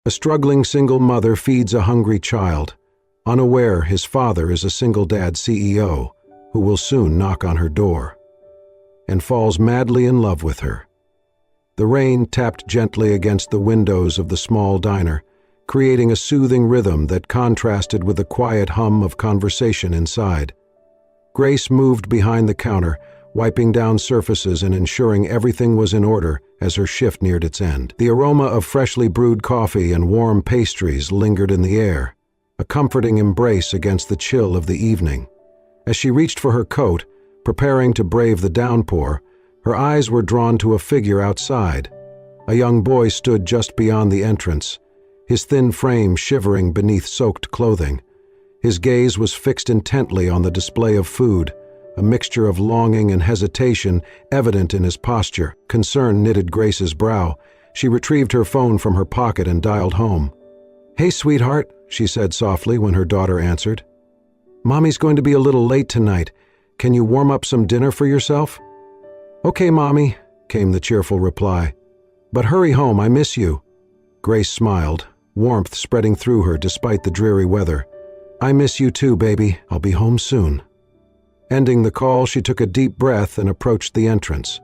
A struggling single mother feeds a hungry child, unaware his father is a single-dad CEO who will soon knock on her door, and falls madly in love with her. The rain tapped gently against the windows of the small diner, creating a soothing rhythm that contrasted with the quiet hum of conversation inside. Grace moved behind the counter, wiping down surfaces and ensuring everything was in order as her shift neared its end. The aroma of freshly brewed coffee and warm pastries lingered in the air, a comforting embrace against the chill of the evening. As she reached for her coat, preparing to brave the downpour, her eyes were drawn to a figure outside. A young boy stood just beyond the entrance, his thin frame shivering beneath soaked clothing. His gaze was fixed intently on the display of food, a mixture of longing and hesitation evident in his posture. Concern knitted Grace's brow. She retrieved her phone from her pocket and dialed home. "Hey, sweetheart," she said softly when her daughter answered. "Mommy's going to be a little late tonight. Can you warm up some dinner for yourself?" "Okay, Mommy," came the cheerful reply. "But hurry home, I miss you." Grace smiled, warmth spreading through her despite the dreary weather. "I miss you too, baby. I'll be home soon." Ending the call, she took a deep breath and approached the entrance.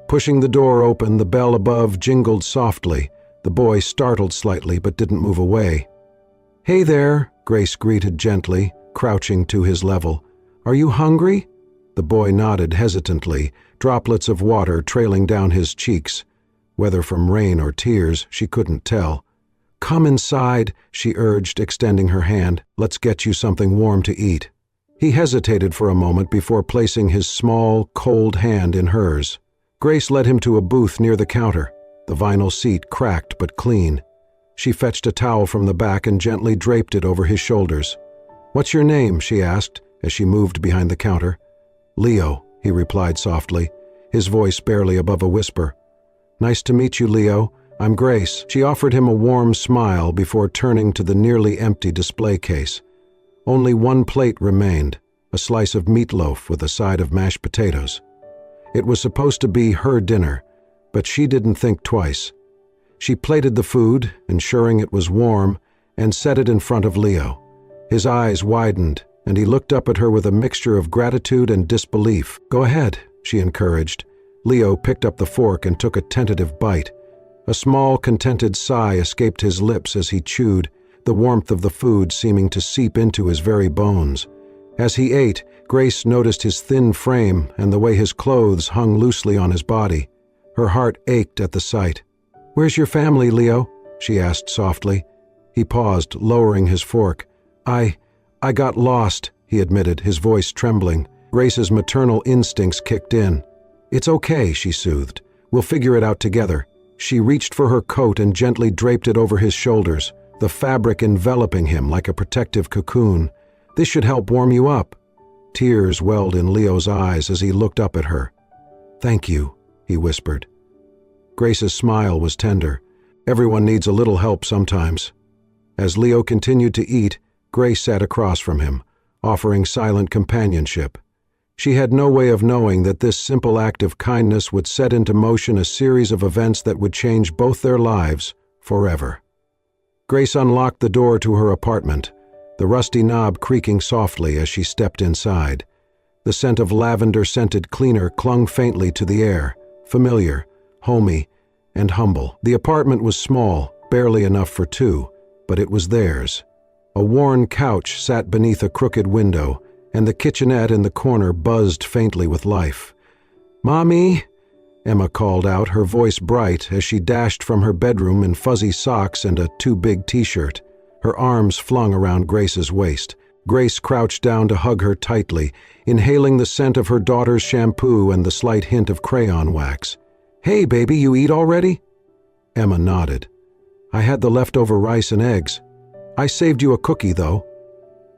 Pushing the door open, the bell above jingled softly. The boy startled slightly but didn't move away. "Hey there," Grace greeted gently, crouching to his level. "Are you hungry?" The boy nodded hesitantly, droplets of water trailing down his cheeks. Whether from rain or tears, she couldn't tell. "Come inside," she urged, extending her hand. "Let's get you something warm to eat." He hesitated for a moment before placing his small, cold hand in hers. Grace led him to a booth near the counter, the vinyl seat cracked but clean. She fetched a towel from the back and gently draped it over his shoulders. "What's your name?" she asked as she moved behind the counter. "Leo," he replied softly, his voice barely above a whisper. "Nice to meet you, Leo. I'm Grace." She offered him a warm smile before turning to the nearly empty display case. Only one plate remained, a slice of meatloaf with a side of mashed potatoes. It was supposed to be her dinner, but she didn't think twice. She plated the food, ensuring it was warm, and set it in front of Leo. His eyes widened, and he looked up at her with a mixture of gratitude and disbelief. "Go ahead," she encouraged. Leo picked up the fork and took a tentative bite. A small, contented sigh escaped his lips as he chewed, the warmth of the food seeming to seep into his very bones. As he ate, Grace noticed his thin frame and the way his clothes hung loosely on his body. Her heart ached at the sight. "Where's your family, Leo?" she asked softly. He paused, lowering his fork. I got lost," he admitted, his voice trembling. Grace's maternal instincts kicked in. "It's okay," she soothed. "We'll figure it out together." She reached for her coat and gently draped it over his shoulders, the fabric enveloping him like a protective cocoon. "This should help warm you up." Tears welled in Leo's eyes as he looked up at her. "Thank you," he whispered. Grace's smile was tender. Everyone needs a little help sometimes. As Leo continued to eat, Grace sat across from him, offering silent companionship. She had no way of knowing that this simple act of kindness would set into motion a series of events that would change both their lives forever. Grace unlocked the door to her apartment, the rusty knob creaking softly as she stepped inside. The scent of lavender-scented cleaner clung faintly to the air, familiar, homey, and humble. The apartment was small, barely enough for two, but it was theirs. A worn couch sat beneath a crooked window, and the kitchenette in the corner buzzed faintly with life. "Mommy!" Emma called out, her voice bright as she dashed from her bedroom in fuzzy socks and a too-big t-shirt, her arms flung around Grace's waist. Grace crouched down to hug her tightly, inhaling the scent of her daughter's shampoo and the slight hint of crayon wax. "Hey, baby, you eat already?" Emma nodded. "I had the leftover rice and eggs. I saved you a cookie, though."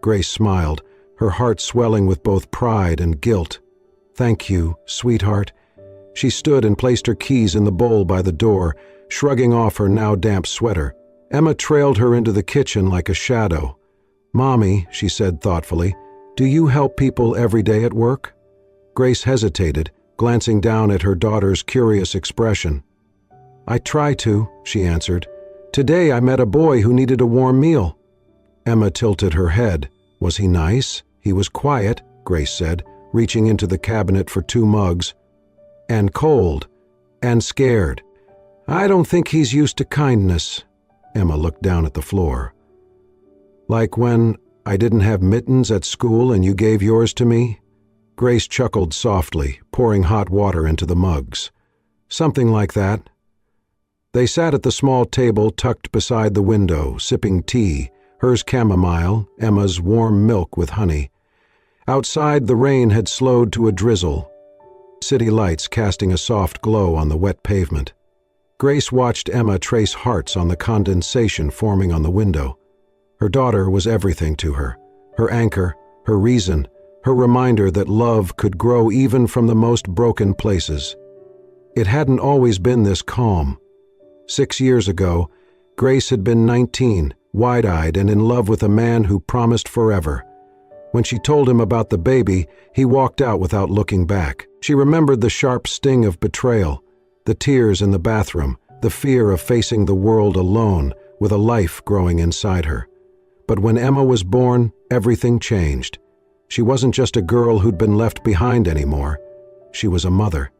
Grace smiled, her heart swelling with both pride and guilt. "Thank you, sweetheart." She stood and placed her keys in the bowl by the door, shrugging off her now damp sweater. Emma trailed her into the kitchen like a shadow. "Mommy," she said thoughtfully, "do you help people every day at work?" Grace hesitated, glancing down at her daughter's curious expression. "I try to," she answered, Today I met a boy who needed a warm meal." Emma tilted her head. "Was he nice?" "He was quiet," Grace said, reaching into the cabinet for 2 mugs. "And cold. And scared. I don't think he's used to kindness." Emma looked down at the floor. "Like when I didn't have mittens at school and you gave yours to me?" Grace chuckled softly, pouring hot water into the mugs. "Something like that." They sat at the small table tucked beside the window, sipping tea, hers chamomile, Emma's warm milk with honey. Outside, the rain had slowed to a drizzle, city lights casting a soft glow on the wet pavement. Grace watched Emma trace hearts on the condensation forming on the window. Her daughter was everything to her anchor, her reason, her reminder that love could grow even from the most broken places. It hadn't always been this calm. 6 years ago, Grace had been 19, wide-eyed and in love with a man who promised forever. When she told him about the baby, he walked out without looking back. She remembered the sharp sting of betrayal, the tears in the bathroom, the fear of facing the world alone with a life growing inside her. But when Emma was born, everything changed. She wasn't just a girl who'd been left behind anymore. She was a mother.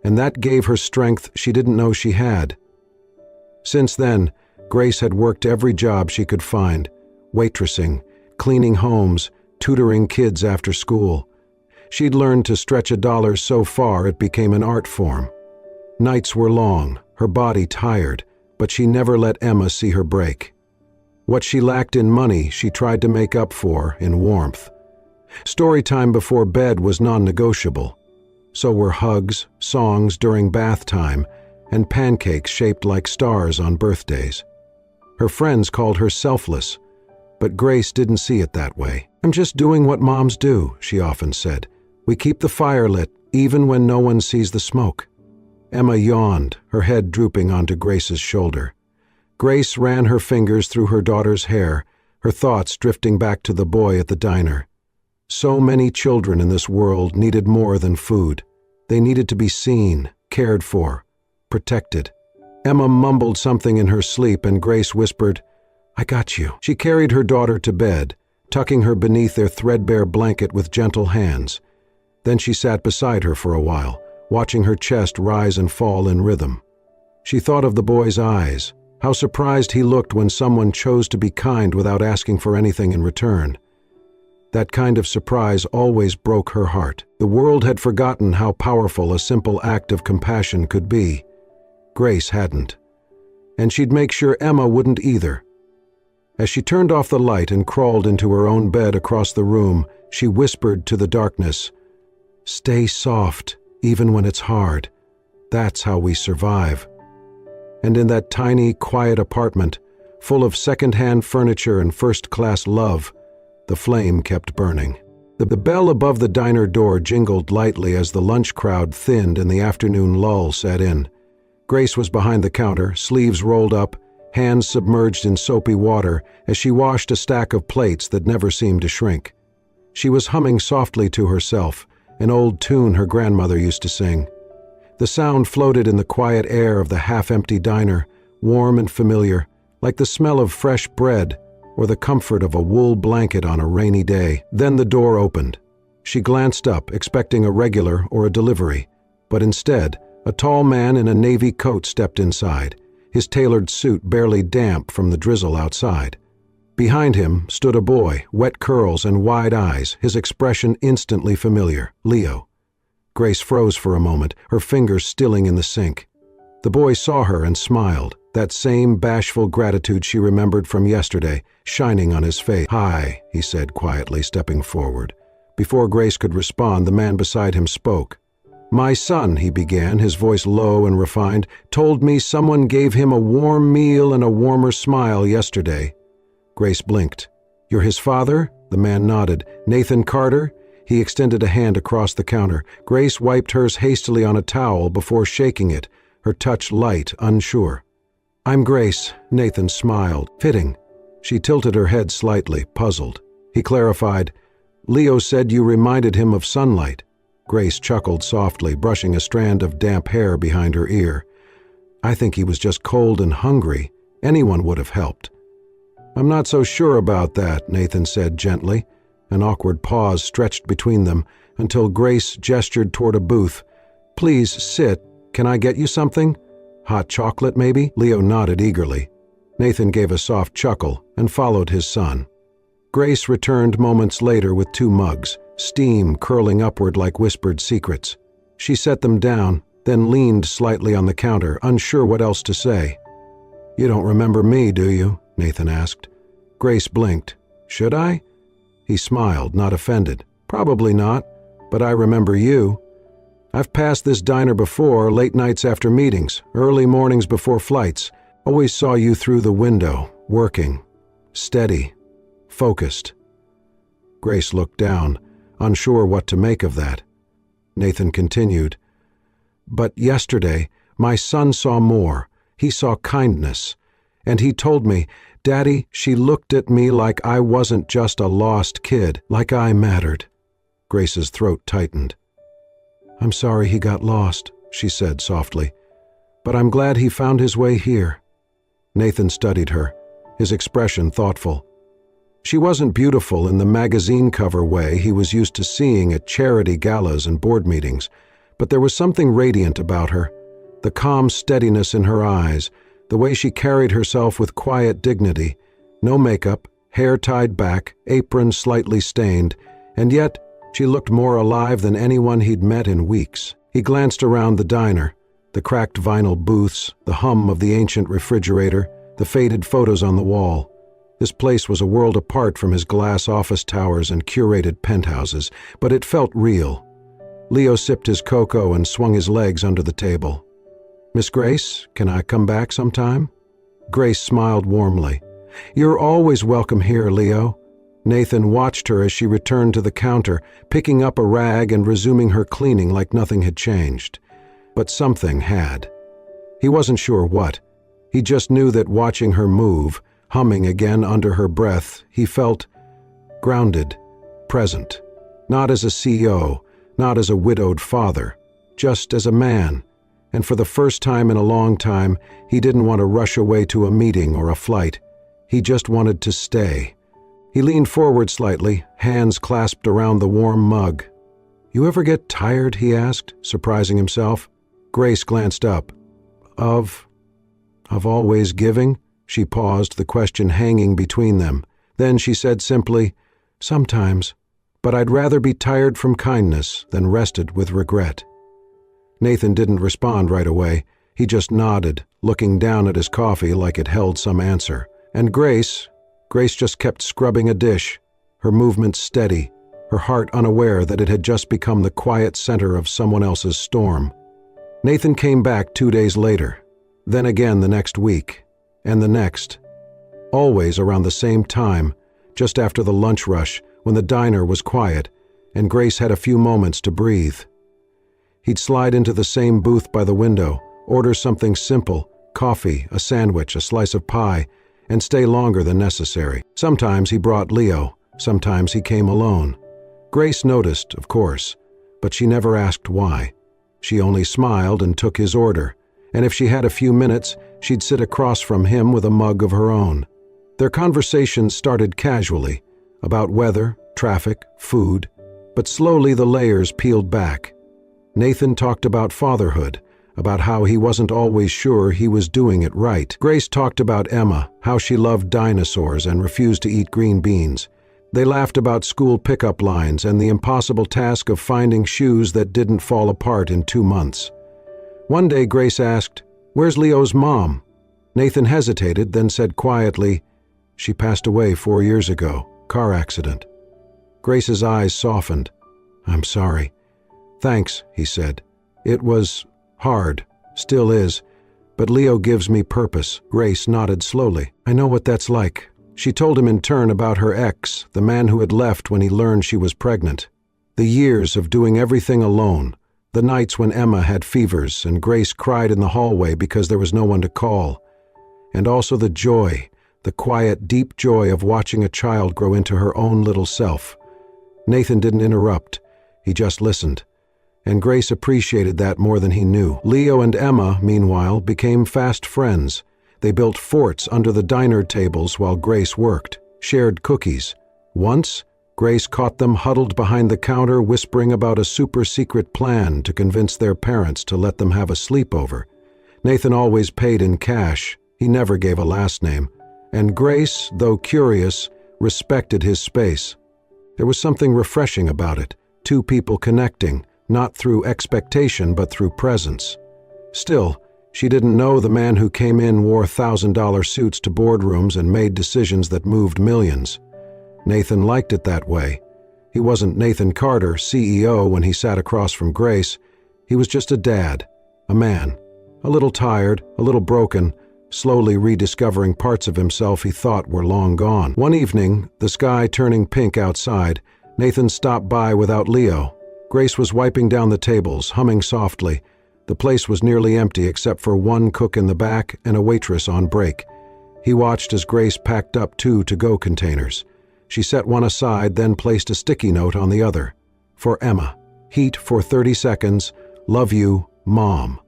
And that gave her strength she didn't know she had. Since then, Grace had worked every job she could find, waitressing, cleaning homes, tutoring kids after school. She'd learned to stretch a dollar so far it became an art form. Nights were long, her body tired, but she never let Emma see her break. What she lacked in money, she tried to make up for in warmth. Storytime before bed was non-negotiable. So were hugs, songs during bath time, and pancakes shaped like stars on birthdays. Her friends called her selfless, but Grace didn't see it that way. "I'm just doing what moms do," she often said. "We keep the fire lit, even when no one sees the smoke." Emma yawned, her head drooping onto Grace's shoulder. Grace ran her fingers through her daughter's hair, her thoughts drifting back to the boy at the diner. So many children in this world needed more than food. They needed to be seen, cared for, protected. Emma mumbled something in her sleep and Grace whispered, "I got you." She carried her daughter to bed, tucking her beneath their threadbare blanket with gentle hands. Then she sat beside her for a while, watching her chest rise and fall in rhythm. She thought of the boy's eyes, how surprised he looked when someone chose to be kind without asking for anything in return. That kind of surprise always broke her heart. The world had forgotten how powerful a simple act of compassion could be. Grace hadn't. And she'd make sure Emma wouldn't either. As she turned off the light and crawled into her own bed across the room, she whispered to the darkness, "Stay soft, even when it's hard. That's how we survive." And in that tiny, quiet apartment, full of second-hand furniture and first-class love, the flame kept burning. The bell above the diner door jingled lightly as the lunch crowd thinned and the afternoon lull set in. Grace was behind the counter, sleeves rolled up, hands submerged in soapy water as she washed a stack of plates that never seemed to shrink. She was humming softly to herself, an old tune her grandmother used to sing. The sound floated in the quiet air of the half-empty diner, warm and familiar, like the smell of fresh bread or the comfort of a wool blanket on a rainy day. Then the door opened. She glanced up, expecting a regular or a delivery, but instead, a tall man in a navy coat stepped inside, his tailored suit barely damp from the drizzle outside. Behind him stood a boy, wet curls and wide eyes, his expression instantly familiar, Leo. Grace froze for a moment, her fingers stilling in the sink. The boy saw her and smiled, that same bashful gratitude she remembered from yesterday, shining on his face. "Hi," he said quietly, stepping forward. Before Grace could respond, the man beside him spoke. "My son," he began, his voice low and refined, "told me someone gave him a warm meal and a warmer smile yesterday." Grace blinked. "You're his father?" The man nodded. "Nathan Carter?" He extended a hand across the counter. Grace wiped hers hastily on a towel before shaking it, her touch light, unsure. "I'm Grace," Nathan smiled. "Fitting." She tilted her head slightly, puzzled. He clarified, "Leo said you reminded him of sunlight." Grace chuckled softly, brushing a strand of damp hair behind her ear. "I think he was just cold and hungry. Anyone would have helped. "I'm not so sure about that," Nathan said gently. An awkward pause stretched between them until Grace gestured toward a booth. "Please sit. Can I get you something? Hot chocolate, maybe?" Leo nodded eagerly. Nathan gave a soft chuckle and followed his son. Grace returned moments later with 2 mugs, steam curling upward like whispered secrets. She set them down, then leaned slightly on the counter, unsure what else to say. "You don't remember me, do you?" Nathan asked. Grace blinked. "Should I?" He smiled, not offended. "Probably not, but I remember you. I've passed this diner before, late nights after meetings, early mornings before flights. Always saw you through the window, working. Steady. Focused." Grace looked down, unsure what to make of that. Nathan continued, "But yesterday, my son saw more. He saw kindness. And he told me, 'Daddy, she looked at me like I wasn't just a lost kid, like I mattered.'" Grace's throat tightened. "I'm sorry he got lost," she said softly, "but I'm glad he found his way here." Nathan studied her, his expression thoughtful. She wasn't beautiful in the magazine cover way he was used to seeing at charity galas and board meetings, but there was something radiant about her, the calm steadiness in her eyes, the way she carried herself with quiet dignity, no makeup, hair tied back, apron slightly stained, and yet she looked more alive than anyone he'd met in weeks. He glanced around the diner, the cracked vinyl booths, the hum of the ancient refrigerator, the faded photos on the wall. This place was a world apart from his glass office towers and curated penthouses, but it felt real. Leo sipped his cocoa and swung his legs under the table. "Miss Grace, can I come back sometime?" Grace smiled warmly. "You're always welcome here, Leo." Nathan watched her as she returned to the counter, picking up a rag and resuming her cleaning like nothing had changed. But something had. He wasn't sure what. He just knew that watching her move, humming again under her breath, he felt grounded, present. Not as a CEO, not as a widowed father, just as a man. And for the first time in a long time, he didn't want to rush away to a meeting or a flight. He just wanted to stay. He leaned forward slightly, hands clasped around the warm mug. "You ever get tired?" he asked, surprising himself. Grace glanced up. Of always giving?" She paused, the question hanging between them. Then she said simply, "Sometimes, but I'd rather be tired from kindness than rested with regret." Nathan didn't respond right away. He just nodded, looking down at his coffee like it held some answer. And Grace just kept scrubbing a dish, her movements steady, her heart unaware that it had just become the quiet center of someone else's storm. Nathan came back 2 days later, then again the next week, and the next. Always around the same time, just after the lunch rush, when the diner was quiet, and Grace had a few moments to breathe. He'd slide into the same booth by the window, order something simple, coffee, a sandwich, a slice of pie, and stay longer than necessary. Sometimes he brought Leo, sometimes he came alone. Grace noticed, of course, but she never asked why. She only smiled and took his order, and if she had a few minutes, she'd sit across from him with a mug of her own. Their conversations started casually, about weather, traffic, food, but slowly the layers peeled back. Nathan talked about fatherhood, about how he wasn't always sure he was doing it right. Grace talked about Emma, how she loved dinosaurs and refused to eat green beans. They laughed about school pickup lines and the impossible task of finding shoes that didn't fall apart in 2 months. One day Grace asked, "Where's Leo's mom?" Nathan hesitated, then said quietly, "She passed away 4 years ago, car accident." Grace's eyes softened. "I'm sorry." "Thanks," he said. "It was hard, still is, but Leo gives me purpose." Grace nodded slowly. "I know what that's like." She told him in turn about her ex, the man who had left when he learned she was pregnant. The years of doing everything alone, the nights when Emma had fevers and Grace cried in the hallway because there was no one to call. And also the joy, the quiet, deep joy of watching a child grow into her own little self. Nathan didn't interrupt. He just listened. And Grace appreciated that more than he knew. Leo and Emma, meanwhile, became fast friends. They built forts under the diner tables while Grace worked, shared cookies. Once, Grace caught them huddled behind the counter whispering about a super-secret plan to convince their parents to let them have a sleepover. Nathan always paid in cash. He never gave a last name. And Grace, though curious, respected his space. There was something refreshing about it, two people connecting, not through expectation but through presence. Still, she didn't know the man who came in wore $1,000 suits to boardrooms and made decisions that moved millions. Nathan liked it that way. He wasn't Nathan Carter, CEO, when he sat across from Grace. He was just a dad, a man, a little tired, a little broken, slowly rediscovering parts of himself he thought were long gone. One evening, the sky turning pink outside, Nathan stopped by without Leo. Grace was wiping down the tables, humming softly. The place was nearly empty except for one cook in the back and a waitress on break. He watched as Grace packed up 2 to-go containers. She set one aside, then placed a sticky note on the other. For Emma. Heat for 30 seconds. Love you, Mom.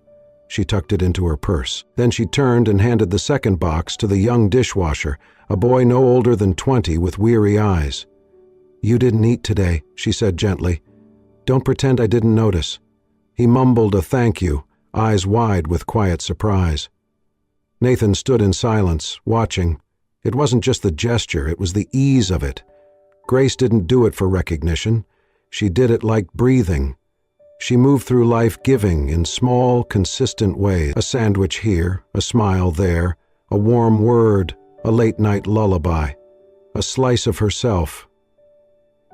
She tucked it into her purse. Then she turned and handed the second box to the young dishwasher, a boy no older than 20 with weary eyes. You didn't eat today, she said gently. Don't pretend I didn't notice. He mumbled a thank you, eyes wide with quiet surprise. Nathan stood in silence, watching. It wasn't just the gesture, it was the ease of it. Grace didn't do it for recognition. She did it like breathing. She moved through life giving in small, consistent ways. A sandwich here, a smile there, a warm word, a late-night lullaby, a slice of herself.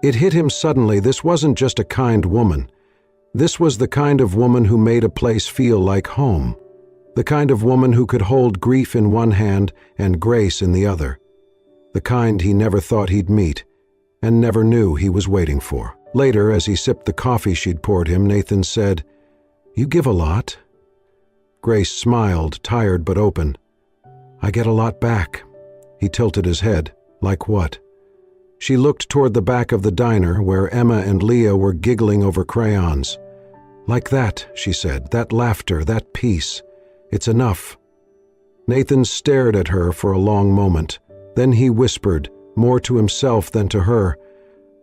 It hit him suddenly this wasn't just a kind woman. This was the kind of woman who made a place feel like home. The kind of woman who could hold grief in one hand and grace in the other. The kind he never thought he'd meet, and never knew he was waiting for. Later, as he sipped the coffee she'd poured him, Nathan said, You give a lot. Grace smiled, tired but open. I get a lot back. He tilted his head. Like what? She looked toward the back of the diner where Emma and Leah were giggling over crayons. Like that, she said, that laughter, that peace. It's enough. Nathan stared at her for a long moment. Then he whispered, more to himself than to her,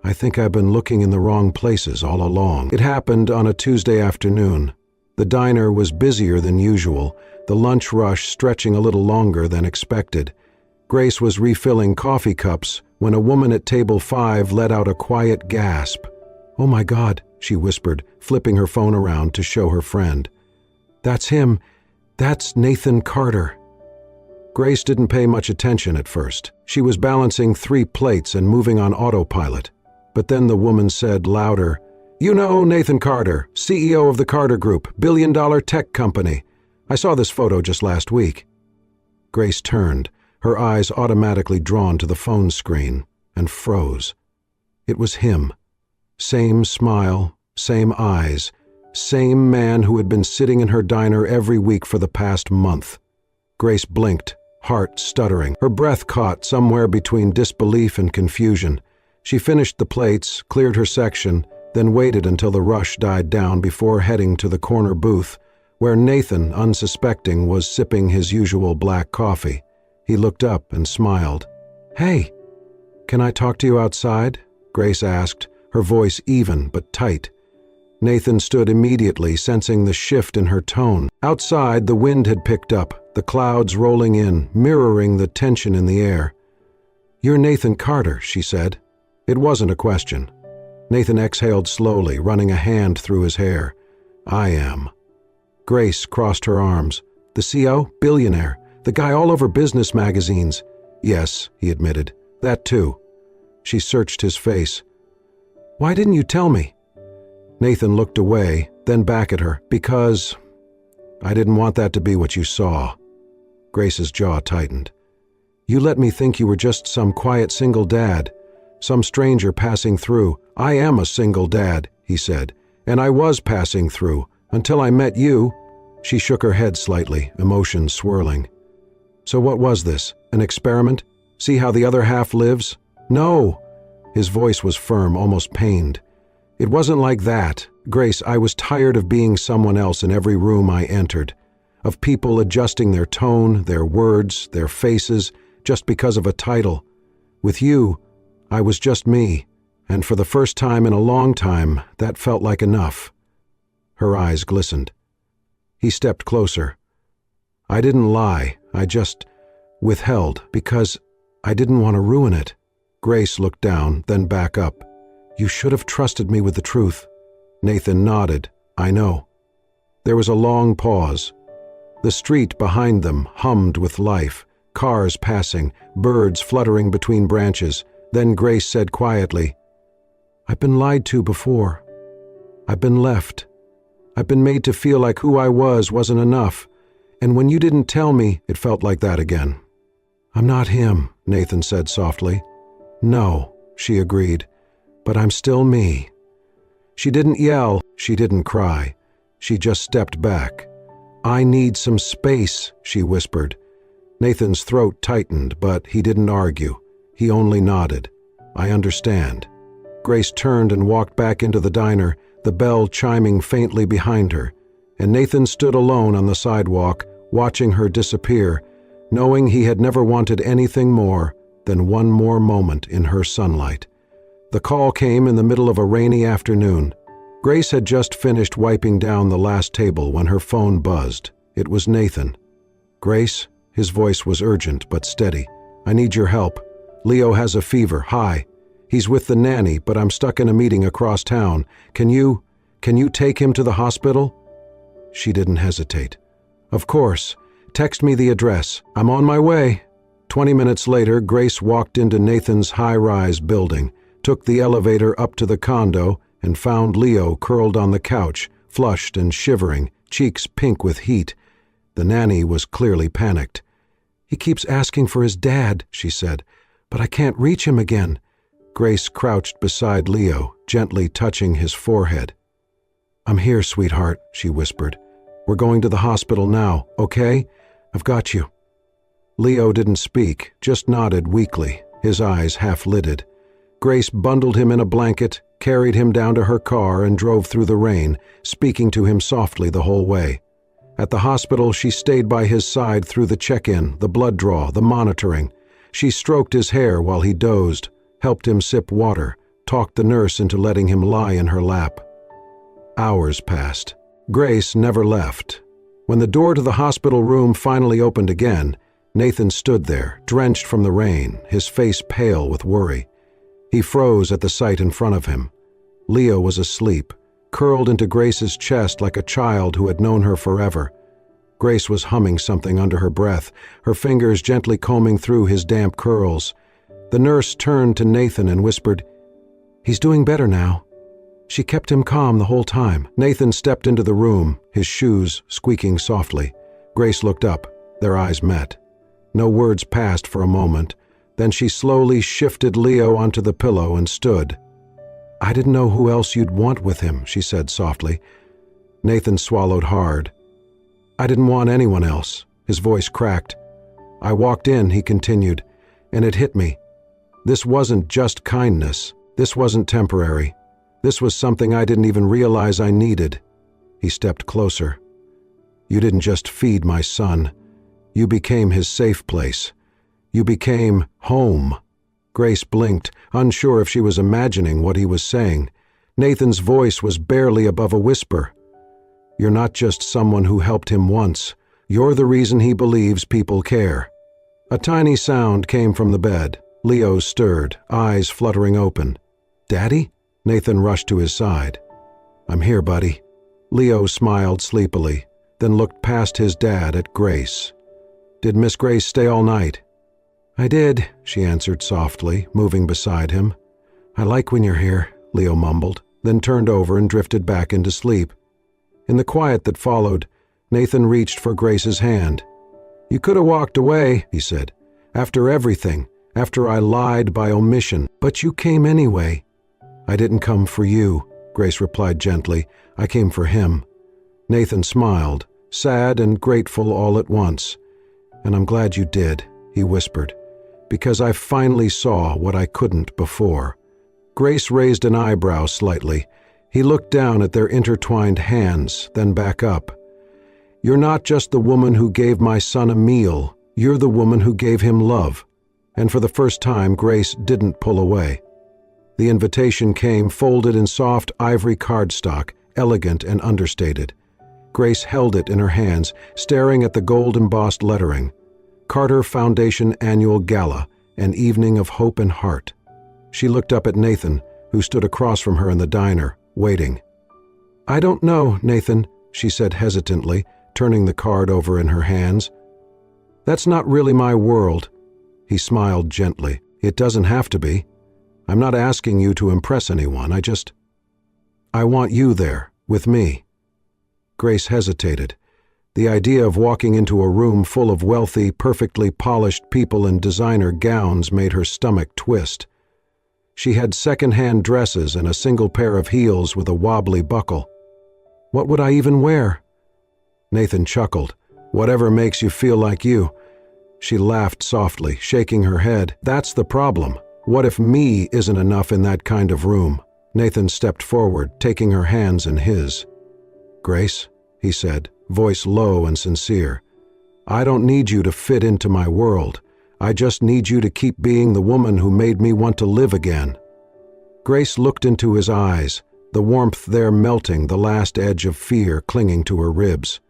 I think I've been looking in the wrong places all along. It happened on a Tuesday afternoon. The diner was busier than usual, the lunch rush stretching a little longer than expected. Grace was refilling coffee cups when a woman at table 5 let out a quiet gasp. Oh my God, she whispered, flipping her phone around to show her friend. That's him. That's Nathan Carter. Grace didn't pay much attention at first. She was balancing 3 plates and moving on autopilot. But then the woman said louder, You know Nathan Carter, CEO of the Carter Group, billion-dollar tech company. I saw this photo just last week. Grace turned, her eyes automatically drawn to the phone screen, and froze. It was him. Same smile, same eyes, same man who had been sitting in her diner every week for the past month. Grace blinked, heart stuttering. Her breath caught somewhere between disbelief and confusion. She finished the plates, cleared her section, then waited until the rush died down before heading to the corner booth, where Nathan, unsuspecting, was sipping his usual black coffee. He looked up and smiled. Hey, can I talk to you outside? Grace asked, her voice even but tight. Nathan stood immediately, sensing the shift in her tone. Outside, the wind had picked up, the clouds rolling in, mirroring the tension in the air. You're Nathan Carter, she said. It wasn't a question. Nathan exhaled slowly, running a hand through his hair. I am. Grace crossed her arms. The CO? Billionaire. The guy all over business magazines. Yes, he admitted. That too. She searched his face. Why didn't you tell me? Nathan looked away, then back at her. Because I didn't want that to be what you saw. Grace's jaw tightened. You let me think you were just some quiet single dad, some stranger passing through. I am a single dad, he said, and I was passing through, until I met you. She shook her head slightly, emotions swirling. So what was this? An experiment? See how the other half lives? No. His voice was firm, almost pained. It wasn't like that. Grace, I was tired of being someone else in every room I entered. of people adjusting their tone, their words, their faces, just because of a title. With you, I was just me, and for the first time in a long time, that felt like enough. Her eyes glistened. He stepped closer. I didn't lie, I just withheld, because I didn't want to ruin it. Grace looked down, then back up. You should have trusted me with the truth. Nathan nodded. I know. There was a long pause. The street behind them hummed with life, cars passing, birds fluttering between branches. Then Grace said quietly, I've been lied to before. I've been left. I've been made to feel like who I was wasn't enough. And when you didn't tell me, it felt like that again. I'm not him, Nathan said softly. No, she agreed, but I'm still me. She didn't yell, she didn't cry. She just stepped back. I need some space, she whispered. Nathan's throat tightened, but he didn't argue. He only nodded. I understand. Grace turned and walked back into the diner, the bell chiming faintly behind her, and Nathan stood alone on the sidewalk, watching her disappear, knowing he had never wanted anything more than one more moment in her sunlight. The call came in the middle of a rainy afternoon. Grace had just finished wiping down the last table when her phone buzzed. It was Nathan. Grace, his voice was urgent but steady. I need your help. Leo has a fever, high. He's with the nanny, but I'm stuck in a meeting across town. Can you take him to the hospital? She didn't hesitate. Of course. Text me the address. I'm on my way. 20 minutes later, Grace walked into Nathan's high-rise building, took the elevator up to the condo, and found Leo curled on the couch, flushed and shivering, cheeks pink with heat. The nanny was clearly panicked. He keeps asking for his dad, she said, but I can't reach him again. Grace crouched beside Leo, gently touching his forehead. I'm here, sweetheart, she whispered. We're going to the hospital now, okay? I've got you. Leo didn't speak, just nodded weakly, his eyes half-lidded. Grace bundled him in a blanket, carried him down to her car, and drove through the rain, speaking to him softly the whole way. At the hospital, she stayed by his side through the check-in, the blood draw, the monitoring. She stroked his hair while he dozed, helped him sip water, talked the nurse into letting him lie in her lap. Hours passed. Grace never left. When the door to the hospital room finally opened again, Nathan stood there, drenched from the rain, his face pale with worry. He froze at the sight in front of him. Leo was asleep, curled into Grace's chest like a child who had known her forever. Grace was humming something under her breath, her fingers gently combing through his damp curls. The nurse turned to Nathan and whispered, He's doing better now. She kept him calm the whole time. Nathan stepped into the room, his shoes squeaking softly. Grace looked up. Their eyes met. No words passed for a moment. Then she slowly shifted Leo onto the pillow and stood. I didn't know who else you'd want with him, she said softly. Nathan swallowed hard. I didn't want anyone else. His voice cracked. I walked in, he continued, and it hit me. This wasn't just kindness. This wasn't temporary. This was something I didn't even realize I needed. He stepped closer. You didn't just feed my son. You became his safe place. You became home. Grace blinked, unsure if she was imagining what he was saying. Nathan's voice was barely above a whisper. You're not just someone who helped him once. You're the reason he believes people care. A tiny sound came from the bed. Leo stirred, eyes fluttering open. Daddy? Nathan rushed to his side. I'm here, buddy. Leo smiled sleepily, then looked past his dad at Grace. Did Miss Grace stay all night? I did, she answered softly, moving beside him. I like when you're here, Leo mumbled, then turned over and drifted back into sleep. In the quiet that followed, Nathan reached for Grace's hand. You could have walked away, he said, after everything, after I lied by omission, but you came anyway. I didn't come for you, Grace replied gently. I came for him. Nathan smiled, sad and grateful all at once. And I'm glad you did, he whispered, because I finally saw what I couldn't before. Grace raised an eyebrow slightly. He looked down at their intertwined hands, then back up. "You're not just the woman who gave my son a meal, you're the woman who gave him love." And for the first time, Grace didn't pull away. The invitation came folded in soft ivory cardstock, elegant and understated. Grace held it in her hands, staring at the gold-embossed lettering. Carter Foundation Annual Gala, an evening of hope and heart. She looked up at Nathan, who stood across from her in the diner, waiting. "I don't know, Nathan," she said hesitantly, turning the card over in her hands. "That's not really my world." He smiled gently. "It doesn't have to be. I'm not asking you to impress anyone. I want you there, with me." Grace hesitated. The idea of walking into a room full of wealthy, perfectly polished people in designer gowns made her stomach twist. She had second-hand dresses and a single pair of heels with a wobbly buckle. "What would I even wear?" Nathan chuckled. "Whatever makes you feel like you." She laughed softly, shaking her head. "That's the problem. What if me isn't enough in that kind of room?" Nathan stepped forward, taking her hands in his. "Grace," he said, voice low and sincere, "I don't need you to fit into my world. I just need you to keep being the woman who made me want to live again." Grace looked into his eyes, the warmth there melting, the last edge of fear clinging to her ribs.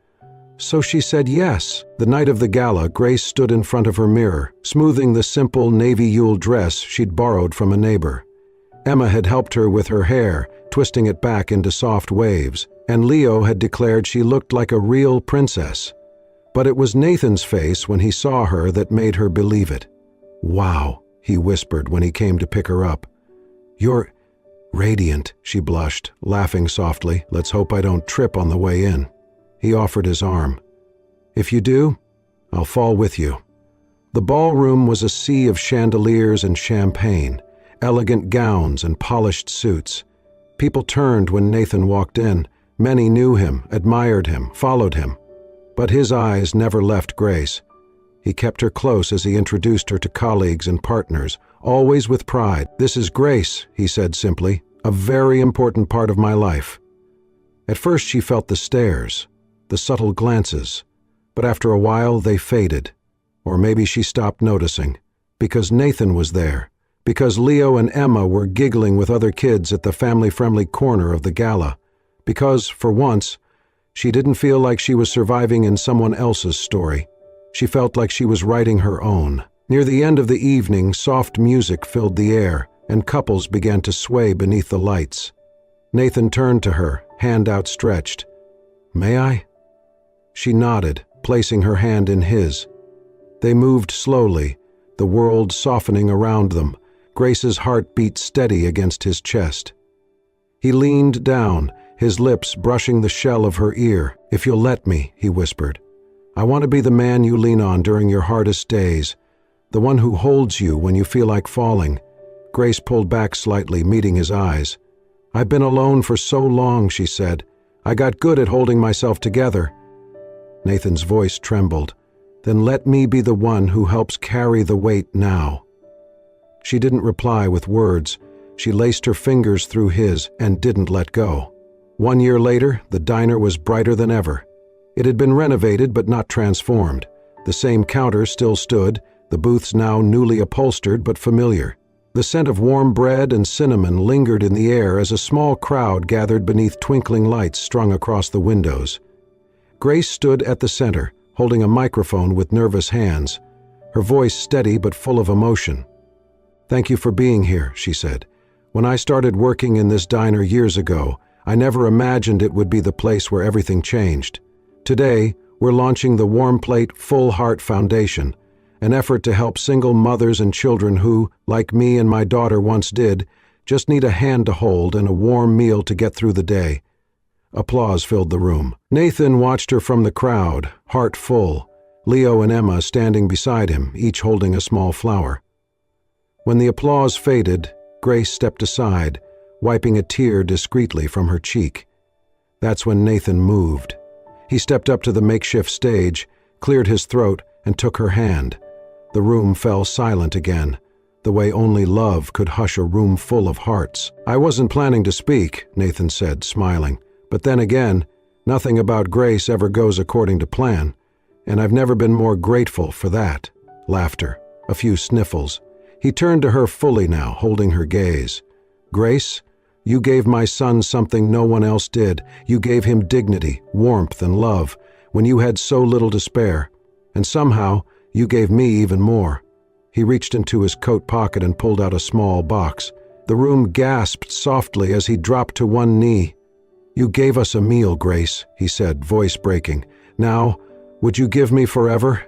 So she said yes. The night of the gala, Grace stood in front of her mirror, smoothing the simple navy Yule dress she'd borrowed from a neighbor. Emma had helped her with her hair, twisting it back into soft waves, and Leo had declared she looked like a real princess. But it was Nathan's face when he saw her that made her believe it. "Wow," he whispered when he came to pick her up. "You're radiant," she blushed, laughing softly. "Let's hope I don't trip on the way in." He offered his arm. "If you do, I'll fall with you." The ballroom was a sea of chandeliers and champagne, elegant gowns and polished suits. People turned when Nathan walked in. Many knew him, admired him, followed him. But his eyes never left Grace. He kept her close as he introduced her to colleagues and partners, always with pride. "This is Grace," he said simply, "a very important part of my life." At first she felt the stares, the subtle glances, but after a while they faded. Or maybe she stopped noticing, because Nathan was there, because Leo and Emma were giggling with other kids at the family-friendly corner of the gala, because, for once, she didn't feel like she was surviving in someone else's story. She felt like she was writing her own. Near the end of the evening, soft music filled the air, and couples began to sway beneath the lights. Nathan turned to her, hand outstretched. "May I?" She nodded, placing her hand in his. They moved slowly, the world softening around them, Grace's heart beat steady against his chest. He leaned down, his lips brushing the shell of her ear. "If you'll let me," he whispered. "I want to be the man you lean on during your hardest days, the one who holds you when you feel like falling." Grace pulled back slightly, meeting his eyes. "I've been alone for so long," she said. "I got good at holding myself together." Nathan's voice trembled. "Then let me be the one who helps carry the weight now." She didn't reply with words. She laced her fingers through his and didn't let go. 1 year later, the diner was brighter than ever. It had been renovated but not transformed. The same counter still stood, the booths now newly upholstered but familiar. The scent of warm bread and cinnamon lingered in the air as a small crowd gathered beneath twinkling lights strung across the windows. Grace stood at the center, holding a microphone with nervous hands, her voice steady but full of emotion. "Thank you for being here," she said. "When I started working in this diner years ago, I never imagined it would be the place where everything changed. Today, we're launching the Warm Plate Full Heart Foundation, an effort to help single mothers and children who, like me and my daughter once did, just need a hand to hold and a warm meal to get through the day." Applause filled the room. Nathan watched her from the crowd, heart full, Leo and Emma standing beside him, each holding a small flower. When the applause faded, Grace stepped aside, wiping a tear discreetly from her cheek. That's when Nathan moved. He stepped up to the makeshift stage, cleared his throat, and took her hand. The room fell silent again, the way only love could hush a room full of hearts. "I wasn't planning to speak," Nathan said, smiling. "But then again, Nothing about Grace ever goes according to plan, and I've never been more grateful for that. Laughter, a few sniffles. He turned to her fully now, holding her gaze. Grace, you gave my son something no one else did. You gave him dignity, warmth, and love when you had so little to spare. And somehow, you gave me even more. He reached into his coat pocket and pulled out a small box. The room gasped softly as he dropped to one knee. You gave us a meal, Grace, he said, voice breaking. Now, would you give me forever?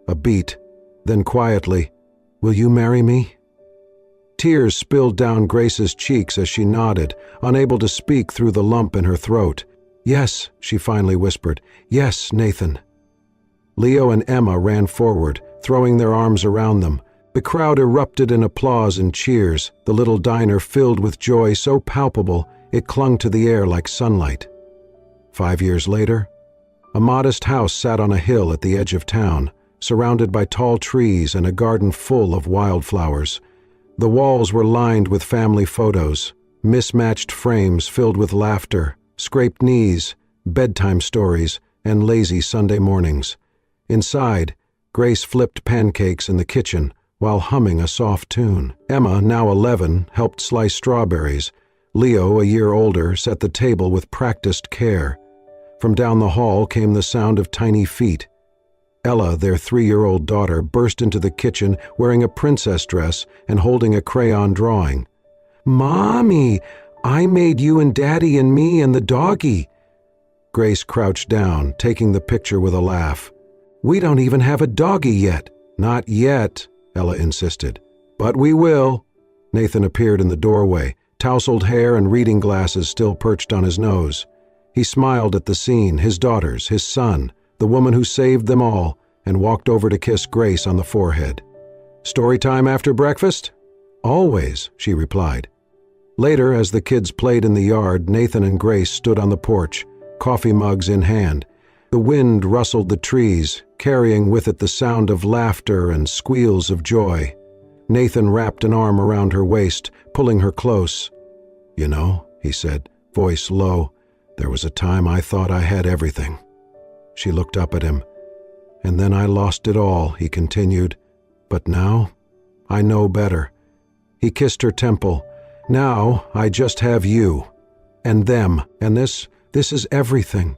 A beat, then quietly, will you marry me? Tears spilled down Grace's cheeks as she nodded, unable to speak through the lump in her throat. Yes, she finally whispered. Yes, Nathan. Leo and Emma ran forward, throwing their arms around them. The crowd erupted in applause and cheers, the little diner filled with joy so palpable it clung to the air like sunlight. 5 years later, a modest house sat on a hill at the edge of town, surrounded by tall trees and a garden full of wildflowers. The walls were lined with family photos, mismatched frames filled with laughter, scraped knees, bedtime stories, and lazy Sunday mornings. Inside, Grace flipped pancakes in the kitchen while humming a soft tune. Emma, now 11, helped slice strawberries. Leo, a year older, set the table with practiced care. From down the hall came the sound of tiny feet. Ella, their 3-year-old daughter, burst into the kitchen wearing a princess dress and holding a crayon drawing. Mommy, I made you and Daddy and me and the doggy. Grace crouched down, taking the picture with a laugh. We don't even have a doggy yet. Not yet, Ella insisted. But we will. Nathan appeared in the doorway, tousled hair and reading glasses still perched on his nose. He smiled at the scene, his daughters, his son, the woman who saved them all, and walked over to kiss Grace on the forehead. Story time after breakfast? Always, she replied. Later, as the kids played in the yard, Nathan and Grace stood on the porch, coffee mugs in hand. The wind rustled the trees, carrying with it the sound of laughter and squeals of joy. Nathan wrapped an arm around her waist, pulling her close. You know, he said, voice low, there was a time I thought I had everything. She looked up at him. And then I lost it all, he continued. But now, I know better. He kissed her temple. Now, I just have you. And them. And this is everything.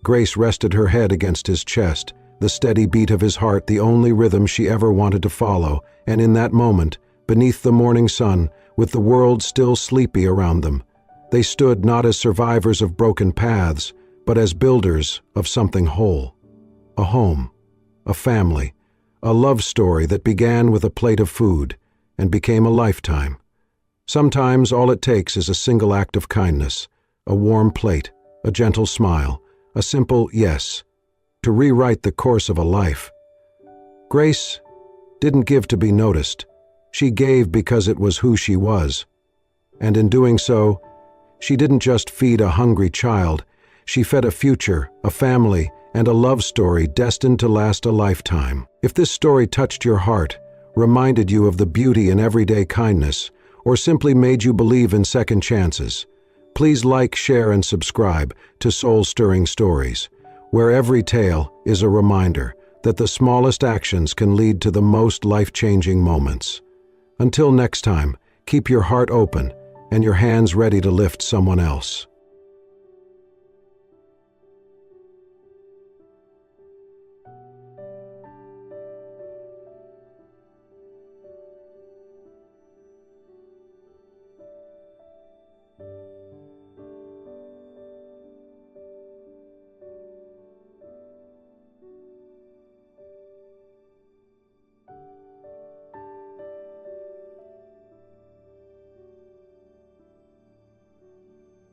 Grace rested her head against his chest, the steady beat of his heart the only rhythm she ever wanted to follow, and in that moment, beneath the morning sun, with the world still sleepy around them, they stood not as survivors of broken paths, but as builders of something whole. A home, a family, a love story that began with a plate of food and became a lifetime. Sometimes all it takes is a single act of kindness, a warm plate, a gentle smile, a simple yes, to rewrite the course of a life. Grace didn't give to be noticed. She gave because it was who she was. And in doing so, she didn't just feed a hungry child, she fed a future, a family, and a love story destined to last a lifetime. If this story touched your heart, reminded you of the beauty in everyday kindness, or simply made you believe in second chances, please like, share, and subscribe to Soul-Stirring Stories, where every tale is a reminder that the smallest actions can lead to the most life-changing moments. Until next time, keep your heart open and your hands ready to lift someone else.